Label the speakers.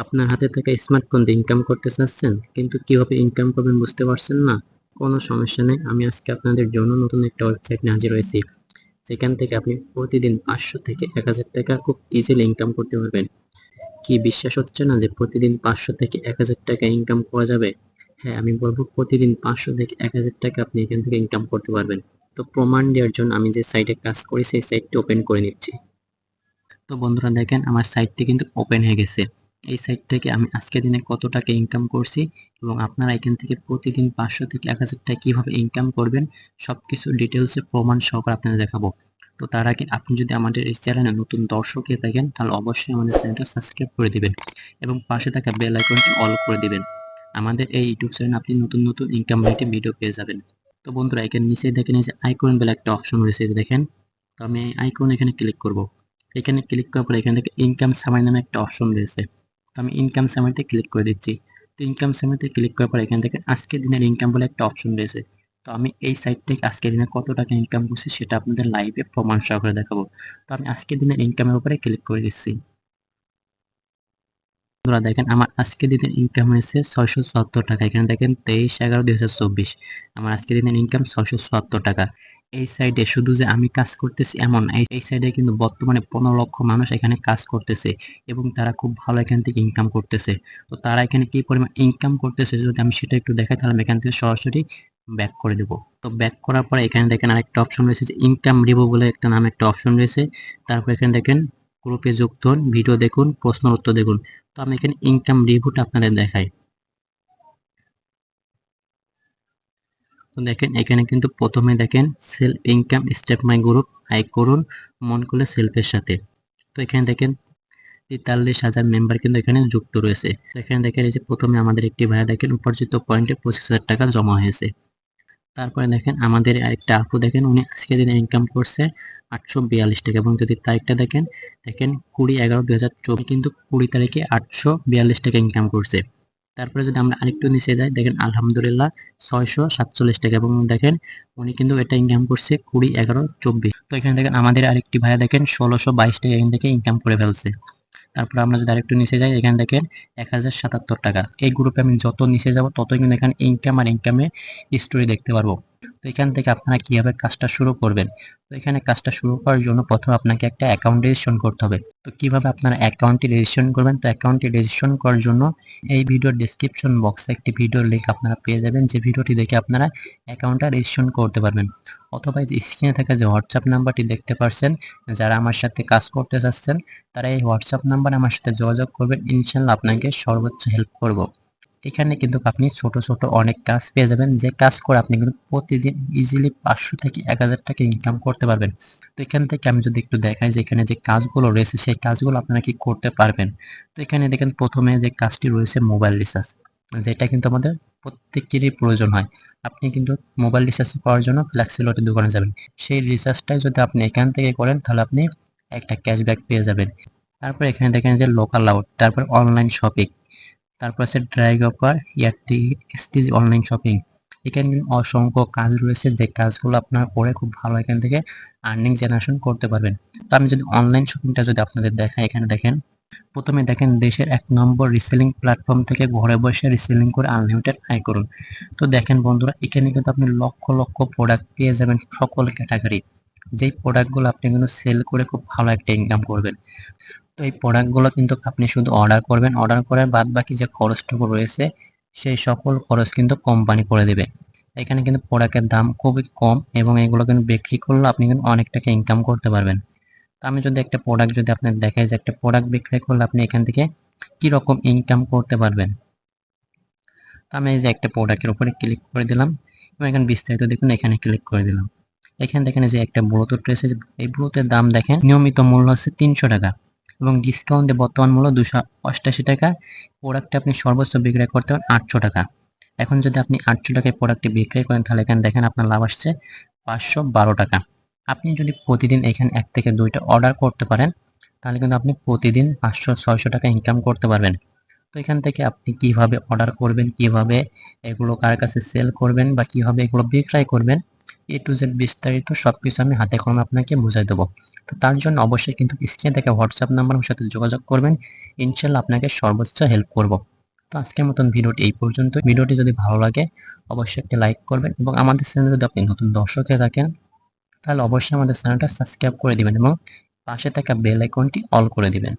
Speaker 1: আপনার হাতে থাকা স্মার্টফোন দিয়ে ইনকাম করতে চাচ্ছেন, কিন্তু কিভাবে ইনকাম করবেন বুঝতে পারছেন না? কোনো সমস্যা নেই, আমি আজকে আপনাদের জন্য নতুন একটা ওয়েবসাইট নিয়ে হাজির হয়েছি, যেখান থেকে আপনি প্রতিদিন 500 থেকে 1000 টাকা খুব ইজিলি ইনকাম করতে পারবেন। কি বিশ্বাস হচ্ছে না যে প্রতিদিন 500 থেকে 1000 টাকা ইনকাম করা যাবে? হ্যাঁ, আমি বলবো প্রতিদিন 500 থেকে 1000 টাকা আপনি এখান থেকে ইনকাম করতে পারবেন। তো প্রমাণ দেওয়ার জন্য আমি যে সাইটে কাজ করি সেই সাইটটি ওপেন করে নিচ্ছি। তো বন্ধুরা দেখেন, আমার সাইটটি কিন্তু ওপেন হয়ে গেছে। এই সাইট থেকে আমি আজকের দিনে কত টাকা ইনকাম করছি এবং আপনারা এখান থেকে প্রতিদিন 500 থেকে 1000 টাকা কিভাবে ইনকাম করবেন সবকিছু ডিটেলসে প্রমাণ সহকারে আপনাদের দেখাবো। তো তার আগে আপনি যদি আমাদের এই চ্যানেলে নতুন দর্শক হয়ে থাকেন তাহলে অবশ্যই আমাদের চ্যানেলটা সাবস্ক্রাইব করে দিবেন এবং পাশে থাকা বেল আইকনটি অল করে দিবেন। আমাদের এই ইউটিউব চ্যানেলে আপনি নতুন নতুন ইনকাম রিলেটেড ভিডিও পেয়ে যাবেন। তো বন্ধুরা এখানে নিচে দেখেন এই যে আইকন বেল একটা অপশন রয়েছে, দেখেন। তো আমি আইকন এখানে ক্লিক করব। এখানে ক্লিক করার পরে এখান থেকে ইনকাম সামারি নামে একটা অপশন রয়েছে। তো আমি ইনকাম সামারিতে ক্লিক করে দিচ্ছি। তো ইনকাম সামারিতে ক্লিক করার পর এখান থেকে আজকের দিনের ইনকাম বলে একটা অপশন রয়েছে। তো আমি এই সাইট থেকে আজকের দিনে কত টাকা ইনকাম করছি সেটা আপনাদের লাইভে প্রমাণ সহকারে দেখাবো। তো আমি আজকের দিনের ইনকামের উপরে ক্লিক করে দিচ্ছি। বন্ধুরা দেখেন, আমার আজকের দিনের ইনকাম হয়েছে 674 টাকা। এখানে দেখেন 23/11/2024 আমার আজকের দিনের ইনকাম 674 টাকা। এই সাইডে শুধু যে আমি কাজ করতেছি এমন না, এই সাইডে কিন্তু বর্তমানে 15 লক্ষ মানুষ এখানে কাজ করতেছে এবং তারা খুব ভালো এখান থেকে ইনকাম করতেছে। তো তারা এখানে কি পরিমাণ ইনকাম করতেছে যদি আমি সেটা একটু দেখাই তাহলে আমি এখান থেকে সরাসরি ব্যাক করে দেবো। তো ব্যাক করার পরে এখানে দেখেন আরেকটা অপশন রয়েছে যে ইনকাম রিভিউ বলে একটা নাম একটা অপশন রয়েছে। তারপর এখানে দেখেন গ্রুপে যুক্ত হন, ভিডিও দেখুন, প্রশ্নের উত্তর দেখুন। তো আমি এখানে ইনকাম রিভিউটা আপনাদের দেখাই। তো দেখেন এখানে কিন্তু প্রথমে দেখেন সেলফ ইনকাম স্টেপ মাই গ্রুপ আয় করুন মন করলে সেলফের সাথে। তো এখানে দেখেন 43,000 মেম্বার কিন্তু এখানে যুক্ত রয়েছে। তো এখানে দেখেন এই যে প্রথমে আমাদের একটি ভাইয়া দেখেন উপার্জিত পয়েন্টে 25,000 টাকা জমা হয়েছে। তারপরে দেখেন আমাদের আরেকটা আপু দেখেন উনি আজকের দিনে ইনকাম করছে 842 টাকা এবং যদি তারিখটা দেখেন, দেখেন 20/11/2024 কিন্তু 20 তারিখে 842 টাকা ইনকাম করছে। তারপরে যদি আমরা আরেকটু নিচে যাই দেখেন আলহামদুলিল্লাহ 647 টাকা এবং দেখেন উনি কিন্তু এটা ইনকাম করছে 20/11/24। তো এখানে দেখেন আমাদের আরেকটি ভাইয়া দেখেন 1622 টাকা এখান থেকে ইনকাম করে ফেলছে। তারপর আমরা যদি আরেকটু নিচে যাই এখানে দেখেন 1077 টাকা। এই গ্রুপে আমি যত নিচে যাব ততই কিন্তু এখানে ইনকাম আর ইনকামের স্টোরি দেখতে পারবো। তো এখান থেকে আপনারা কিভাবে কাজটা শুরু করবেন? তো এখানে কাজটা শুরু করার জন্য প্রথমে আপনাকে একটা অ্যাকাউন্ট রেজিস্ট্রেশন করতে হবে। তো কিভাবে আপনারা অ্যাকাউন্টটি রেজিস্ট্রেশন করবেন? তো অ্যাকাউন্টটি রেজিস্ট্রেশন করার জন্য এই ভিডিওর ডেসক্রিপশন বক্সে একটি ভিডিওর লিংক আপনারা পেয়ে যাবেন, যে ভিডিওটি দেখে আপনারা অ্যাকাউন্টটা রেজিস্ট্রেশন করতে পারবেন। অথবা এই যে স্ক্রিনে থাকা যে হোয়াটসঅ্যাপ নাম্বারটি দেখতে পাচ্ছেন, যারা আমার সাথে কাজ করতে চাচ্ছেন তারা এই হোয়াটসঅ্যাপ নাম্বারে আমার সাথে যোগাযোগ করবেন, ইনশাল্লাহ আপনাকে সর্বোচ্চ হেল্প করব। এখানে কিন্তু আপনি ছোট ছোট অনেক কাজ পেয়ে যাবেন, যে কাজ করে আপনি কিন্তু প্রতিদিন ইজিলি 500 থেকে 1000 টাকা ইনকাম করতে পারবেন। তো এখান থেকে আমি যদি একটু দেখাই যে এখানে যে কাজগুলো রয়েছে সেই কাজগুলো আপনারা কি করতে পারবেন। তো এখানে দেখেন প্রথমে যে কাজটি রয়েছে মোবাইল রিচার্জ, যেটা কিন্তু আমাদের প্রত্যেকেরই প্রয়োজন হয়। আপনি কিন্তু মোবাইল রিচার্জ করার জন্য ফ্লেক্সিলোটের দোকানে যাবেন, সেই রিচার্জটাই যদি আপনি এখান থেকে করেন তাহলে আপনি একটা ক্যাশব্যাক পেয়ে যাবেন। তারপর এখানে দেখেন যে লোকাল আউট, তারপর অনলাইন শপিং, তারপর আছে ড্রাইভ অফার, ইয়ারটি এসটিজি অনলাইন শপিং। এখানে কিন্তু অসংখ্য কাজ রয়েছে, যে কাজগুলো আপনারা করে খুব ভালো এখান থেকে আর্নিং জেনারেশন করতে পারবেন। তো আমি যদি অনলাইন শপিংটা যদি আপনাদের দেখাই, এখানে দেখেন প্রথমে দেখেন দেশের 1 নম্বর রিসেলিং প্ল্যাটফর্ম থেকে ঘরে বসে রিসেলিং করে আনলিমিটেড আয় করুন। তো দেখেন বন্ধুরা এখানে কিন্তু আপনি লক্ষ লক্ষ প্রোডাক্ট পেয়ে যাবেন সকল ক্যাটাগরি, যেই প্রোডাক্টগুলো আপনি কিন্তু সেল করে খুব ভালো একটা ইনকাম করবেন। তো এই প্রোডাক্টগুলো কিন্তু আপনি শুধু অর্ডার করবেন, অর্ডার করার বাদ বাকি যে খরচটুকু রয়েছে সেই সকল খরচ কিন্তু কোম্পানি করে দেবে। এখানে কিন্তু প্রোডাক্টের দাম খুবই কম এবং এগুলো কিন্তু বিক্রি করলে আপনি কিন্তু অনেক টাকা ইনকাম করতে পারবেন। তো আমি যদি একটা প্রোডাক্ট যদি আপনার দেখাই যে একটা প্রোডাক্ট বিক্রি করলে আপনি এখান থেকে কি রকম ইনকাম করতে পারবেন। তো আমি এই যে একটা প্রোডাক্টের উপরে ক্লিক করে দিলাম এবং এখানে বিস্তারিত দেখুন, এখানে ক্লিক করে দিলাম। এখানে দেখেন যে একটা ব্লুটুথ রয়েছে, এই ব্লুটুথের দাম দেখেন নিয়মিত মূল্য হচ্ছে 300 টাকা এবং ডিসকাউন্ট দিয়ে বর্তমান মূল্য 288 টাকা। প্রোডাক্টটা আপনি সর্বোচ্চ বিক্রয় করতে পারেন 800 টাকা। এখন যদি আপনি 800 টাকায় প্রোডাক্টটি বিক্রয় করেন তাহলে এখানে দেখেন আপনার লাভ আসছে 512 টাকা। আপনি যদি প্রতিদিন এখানে 1 থেকে 2টা অর্ডার করতে পারেন তাহলে কিন্তু আপনি প্রতিদিন 500-600 টাকা ইনকাম করতে পারবেন। তো এখান থেকে আপনি কিভাবে অর্ডার করবেন, কিভাবে এগুলো কার কাছে সেল করবেন বা কিভাবে এগুলো বিক্রয় করবেন A to Z বিস্তারিত সবকিছু আমি হাতে কলমে আপনাকে বুঝাই দেবো। তো তার জন্য অবশ্যই কিন্তু স্ক্রিনে থাকা হোয়াটসঅ্যাপ নাম্বার আমার সাথে যোগাযোগ করবেন। ইনশাআল্লাহ আপনাকে সর্বোচ্চ হেল্প করব। তো আজকের মতন ভিডিওটি এই পর্যন্ত। ভিডিওটি যদি ভালো লাগে অবশ্যই একটি লাইক করবেন এবং আমাদের চ্যানেলে যদি আপনি নতুন দর্শক হয়ে থাকেন তাহলে অবশ্যই আমাদের চ্যানেলটা সাবস্ক্রাইব করে দিবেন এবং পাশে থাকা বেল আইকনটি অল করে দিবেন।